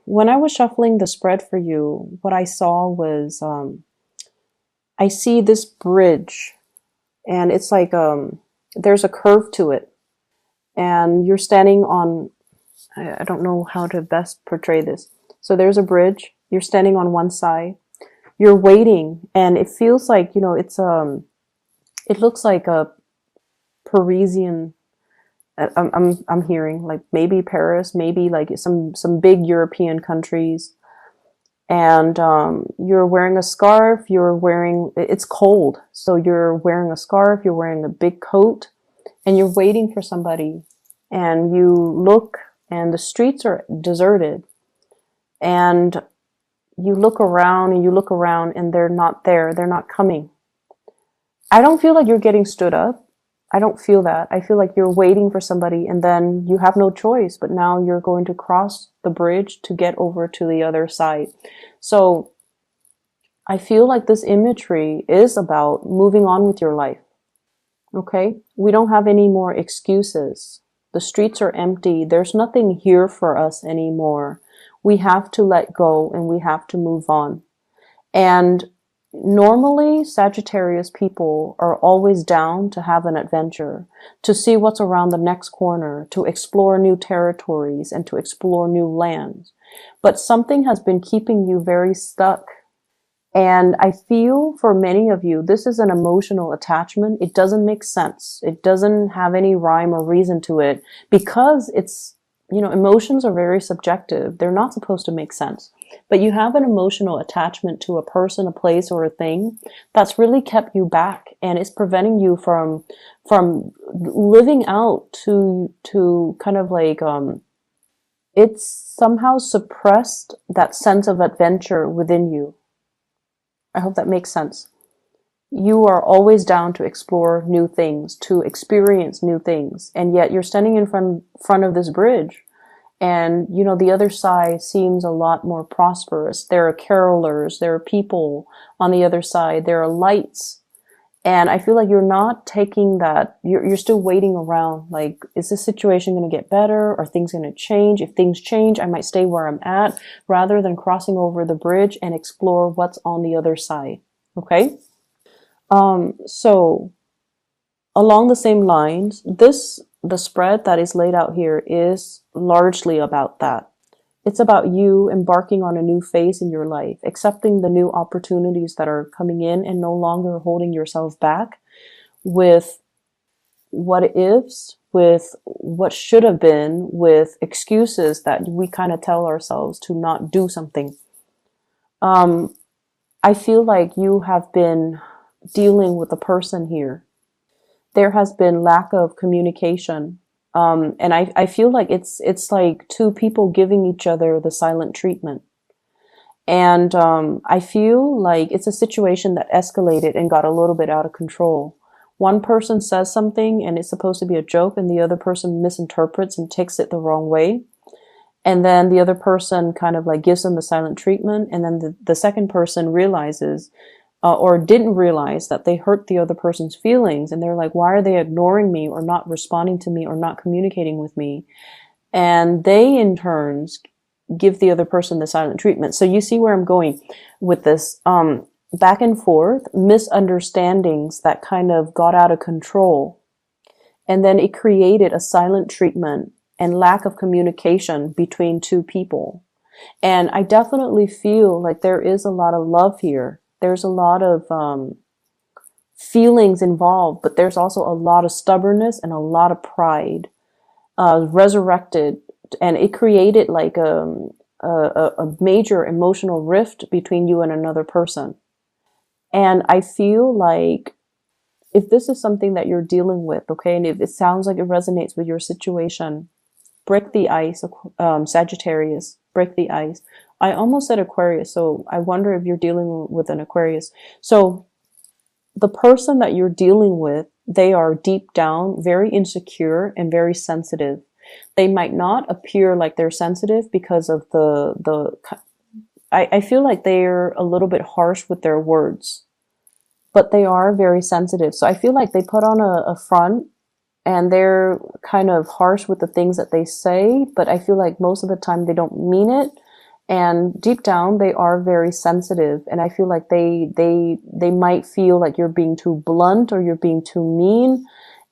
When I was shuffling the spread for you, what I saw was I see this bridge, and it's like there's a curve to it, and you're standing on. I don't know how to best portray this. So there's a bridge. You're standing on one side. You're waiting, and it feels like it's it looks like a Parisian. I'm hearing like maybe Paris, maybe like some big European countries, and you're wearing a scarf. It's cold, so you're wearing a scarf. You're wearing a big coat, and you're waiting for somebody. And you look, and the streets are deserted, and you look around and you look around, and they're not there. They're not coming. I don't feel like you're getting stood up. I don't feel that. I feel like you're waiting for somebody, and then you have no choice, but now you're going to cross the bridge to get over to the other side. So I feel like this imagery is about moving on with your life. Okay? We don't have any more excuses. The streets are empty. There's nothing here for us anymore. We have to let go, and we have to move on. And normally, Sagittarius people are always down to have an adventure, to see what's around the next corner, to explore new territories, and to explore new lands. But something has been keeping you very stuck. And I feel for many of you, this is an emotional attachment. It doesn't make sense. It doesn't have any rhyme or reason to it, because emotions are very subjective. They're not supposed to make sense. But you have an emotional attachment to a person, a place, or a thing that's really kept you back, and it's preventing you from living out to kind of like it's somehow suppressed that sense of adventure within you. I hope that makes sense. You are always down to explore new things, to experience new things, and yet you're standing in front of this bridge. And, the other side seems a lot more prosperous. There are carolers, there are people on the other side, there are lights. And I feel like you're not taking that, you're still waiting around. Like, is this situation going to get better? Are things going to change? If things change, I might stay where I'm at, rather than crossing over the bridge and explore what's on the other side. Okay? So along the same lines, the spread that is laid out here is largely about that. It's about you embarking on a new phase in your life, accepting the new opportunities that are coming in, and no longer holding yourself back with what ifs, with what should have been, with excuses that we kind of tell ourselves to not do something. I feel like you have been dealing with a person here. There has been lack of communication. And I feel like it's like two people giving each other the silent treatment. And I feel like it's a situation that escalated and got a little bit out of control. One person says something and it's supposed to be a joke, and the other person misinterprets and takes it the wrong way. And then the other person kind of like gives them the silent treatment. And then the second person realizes or didn't realize that they hurt the other person's feelings. And they're like, why are they ignoring me or not responding to me or not communicating with me? And they in turns give the other person the silent treatment. So you see where I'm going with this. Back and forth, misunderstandings that kind of got out of control. And then it created a silent treatment and lack of communication between two people. And I definitely feel like there is a lot of love here. There's a lot of feelings involved, but there's also a lot of stubbornness and a lot of pride resurrected. And it created like a major emotional rift between you and another person. And I feel like if this is something that you're dealing with, okay, and if it sounds like it resonates with your situation, break the ice, Sagittarius, break the ice. I almost said Aquarius, so I wonder if you're dealing with an Aquarius. So the person that you're dealing with, they are deep down very insecure and very sensitive. They might not appear like they're sensitive because of I feel like they're a little bit harsh with their words, but they are very sensitive. So I feel like they put on a front and they're kind of harsh with the things that they say, but I feel like most of the time they don't mean it. And deep down, they are very sensitive, and I feel like they might feel like you're being too blunt or you're being too mean,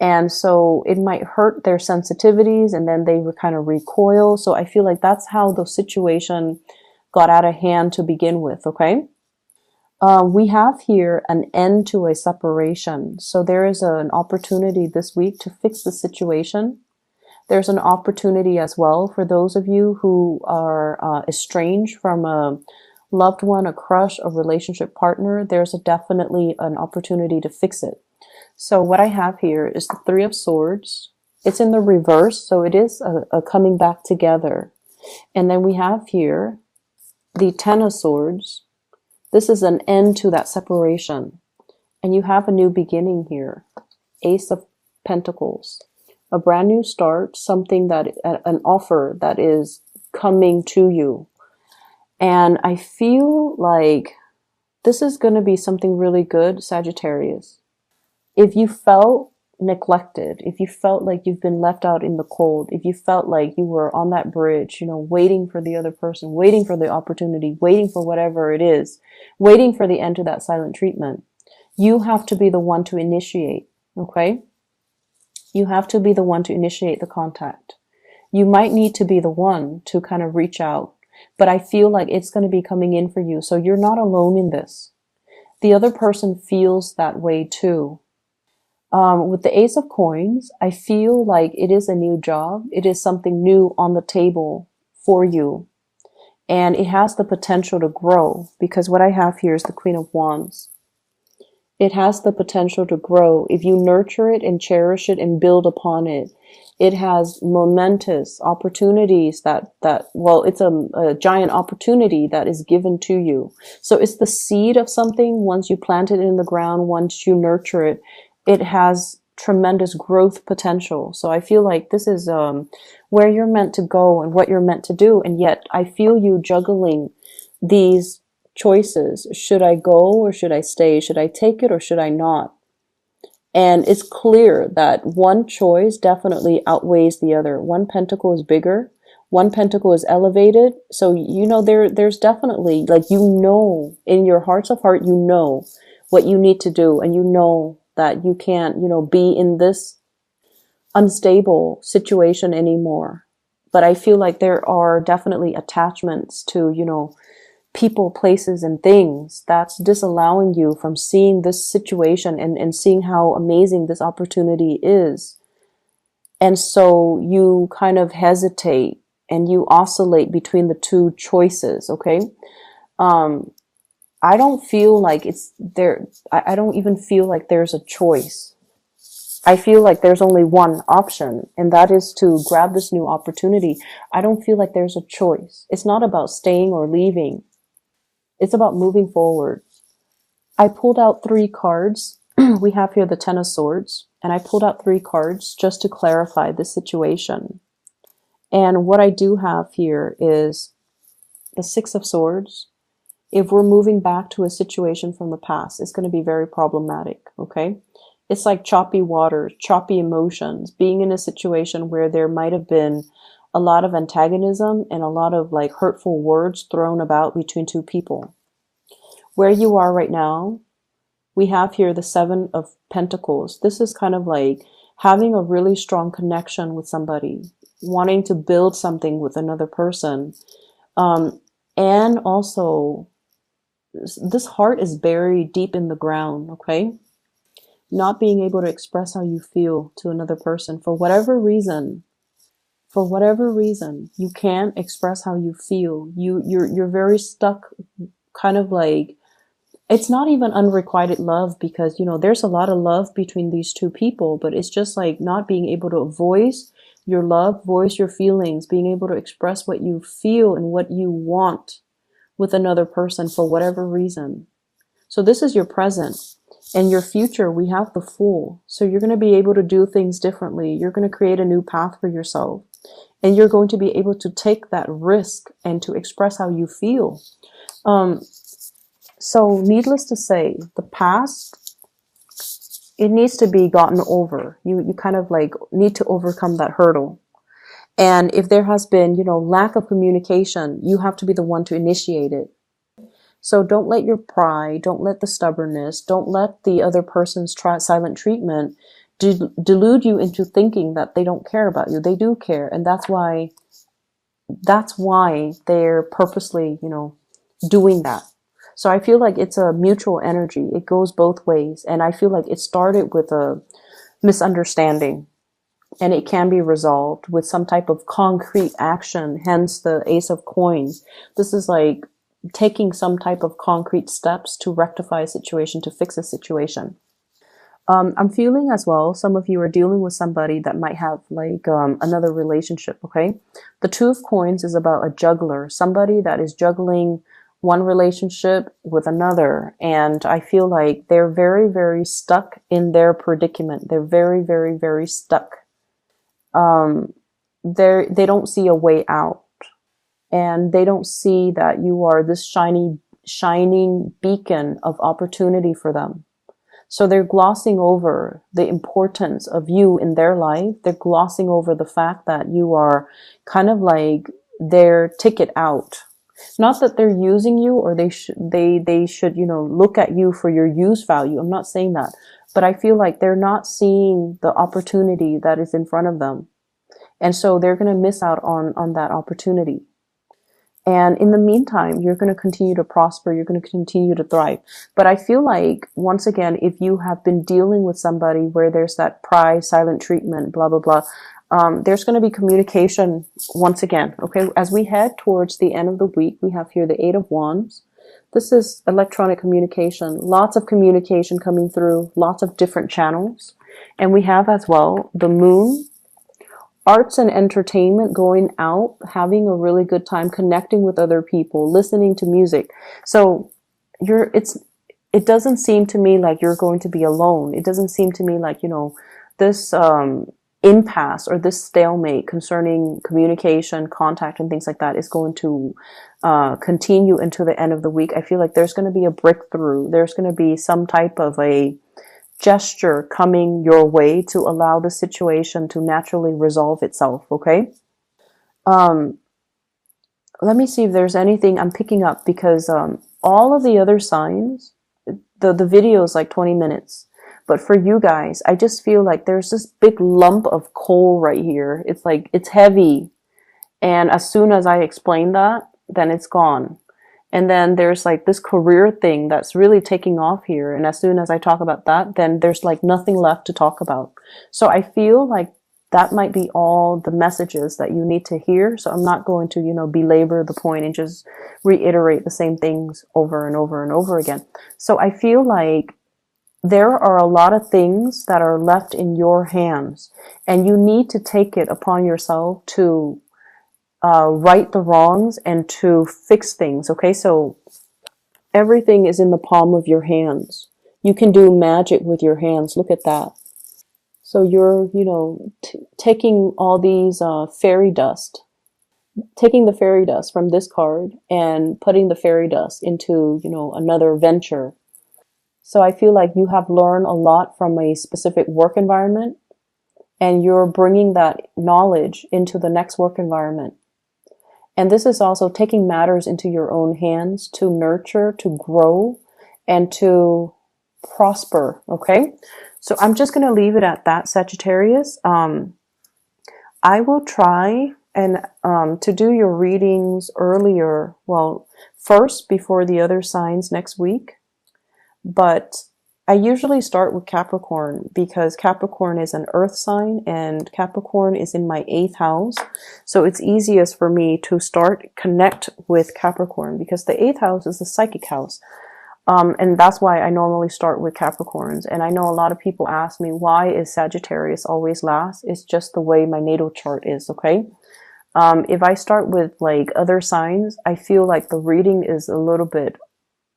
and so it might hurt their sensitivities, and then they kind of recoil. So I feel like that's how the situation got out of hand to begin with. Okay. We have here an end to a separation. So there is an opportunity this week to fix the situation. There's an opportunity as well for those of you who are estranged from a loved one, a crush, a relationship partner. There's definitely an opportunity to fix it. So what I have here is the Three of Swords. It's in the reverse, so it is a coming back together. And then we have here the Ten of Swords. This is an end to that separation. And you have a new beginning here. Ace of Pentacles. A brand new start, something that, an offer that is coming to you. And I feel like this is going to be something really good, Sagittarius. If you felt neglected, if you felt like you've been left out in the cold, if you felt like you were on that bridge, you know, waiting for the other person, waiting for the opportunity, waiting for whatever it is, waiting for the end to that silent treatment, you have to be the one to initiate, okay? You have to be the one to initiate the contact. You might need to be the one to kind of reach out, but I feel like it's going to be coming in for you. So you're not alone in this. The other person feels that way too. With the Ace of Coins, I feel like it is a new job. It is something new on the table for you. And it has the potential to grow, because what I have here is the Queen of Wands. It has the potential to grow. If you nurture it and cherish it and build upon it, it has momentous opportunities well, it's a giant opportunity that is given to you. So it's the seed of something. Once you plant it in the ground, once you nurture it, it has tremendous growth potential. So I feel like this is where you're meant to go and what you're meant to do. And yet I feel you juggling these choices. Should I go or should I stay? Should I take it or should I not? And it's clear that one choice definitely outweighs the other. One pentacle is bigger. One pentacle is elevated. So, you know, there's definitely, like, you know, in your hearts of heart, you know what you need to do. And you know that you can't, you know, be in this unstable situation anymore. But I feel like there are definitely attachments to, you know, people, places, and things that's disallowing you from seeing this situation and seeing how amazing this opportunity is. And so you kind of hesitate and you oscillate between the two choices, okay? I don't feel like it's there. I don't even feel like there's a choice. I feel like there's only one option, and that is to grab this new opportunity. I don't feel like there's a choice. It's not about staying or leaving. It's about moving forward. I pulled out 3 cards. We have here the Ten of Swords, and I pulled out 3 cards just to clarify the situation. And what I do have here is the Six of Swords. If we're moving back to a situation from the past, it's going to be very problematic, okay? It's like choppy waters, choppy emotions, being in a situation where there might have been a lot of antagonism and a lot of like hurtful words thrown about between two people. Where you are right now, we have here the Seven of Pentacles. This is kind of like having a really strong connection with somebody, wanting to build something with another person. And also, this heart is buried deep in the ground, okay? Not being able to express how you feel to another person for whatever reason. For whatever reason, you can't express how you feel. You're very stuck, kind of like, it's not even unrequited love, because, you know, there's a lot of love between these two people, but it's just like not being able to voice your love, voice your feelings, being able to express what you feel and what you want with another person for whatever reason. So this is your present. And your future, we have the Fool. So you're going to be able to do things differently. You're going to create a new path for yourself. And you're going to be able to take that risk and to express how you feel. So needless to say, the past it needs to be gotten over. You kind of like need to overcome that hurdle. And if there has been, lack of communication, you have to be the one to initiate it. So don't let your pride, don't let the stubbornness, don't let the other person's silent treatment delude you into thinking that they don't care about you. They do care. And that's why they're purposely, doing that. So I feel like it's a mutual energy. It goes both ways. And I feel like it started with a misunderstanding, and it can be resolved with some type of concrete action, hence the Ace of Coins. This is like taking some type of concrete steps to rectify a situation, to fix a situation. I'm feeling as well, some of you are dealing with somebody that might have like another relationship, okay? The Two of Coins is about a juggler, somebody that is juggling one relationship with another. And I feel like they're very, very stuck in their predicament. They're very, very, very stuck. They don't see a way out, and they don't see that you are this shining beacon of opportunity for them. So they're glossing over the importance of you in their life. They're glossing over the fact that you are kind of like their ticket out. Not that they're using you, or they should, look at you for your use value. I'm not saying that, but I feel like they're not seeing the opportunity that is in front of them. And so they're going to miss out on that opportunity. And in the meantime, you're going to continue to prosper. You're going to continue to thrive. But I feel like, once again, if you have been dealing with somebody where there's that pride, silent treatment, blah, blah, blah, there's going to be communication once again. Okay. As we head towards the end of the week, we have here the Eight of Wands. This is electronic communication, lots of communication coming through, lots of different channels. And we have as well the Moon, arts and entertainment, going out, having a really good time, connecting with other people, listening to music. So it doesn't seem to me like you're going to be alone. It doesn't seem to me like, this impasse or this stalemate concerning communication, contact, and things like that is going to continue into the end of the week. I feel like there's going to be a breakthrough. There's going to be some type of a gesture coming your way to allow the situation to naturally resolve itself. Okay. Let me see if there's anything I'm picking up, because all of the other signs, the video is like 20 minutes. But for you guys, I just feel like there's this big lump of coal right here. It's like, it's heavy. And as soon as I explain that, then it's gone. And then there's like this career thing that's really taking off here. And as soon as I talk about that, then there's like nothing left to talk about. So I feel like that might be all the messages that you need to hear. So I'm not going to, belabor the point and just reiterate the same things over and over and over again. So I feel like there are a lot of things that are left in your hands, and you need to take it upon yourself to right the wrongs and to fix things. Okay, so everything is in the palm of your hands. You can do magic with your hands. Look at that. So you're, taking all these fairy dust, taking the fairy dust from this card and putting the fairy dust into, another venture. So I feel like you have learned a lot from a specific work environment, and you're bringing that knowledge into the next work environment. And this is also taking matters into your own hands to nurture, to grow, and to prosper. Okay. So I'm just going to leave it at that, Sagittarius. I will try and to do your readings earlier. Well, first before the other signs next week. But I usually start with Capricorn, because Capricorn is an earth sign and Capricorn is in my 8th house. So it's easiest for me to connect with Capricorn, because the 8th house is the psychic house. And that's why I normally start with Capricorns. And I know a lot of people ask me, why is Sagittarius always last? It's just the way my natal chart is. Okay. If I start with like other signs, I feel like the reading is a little bit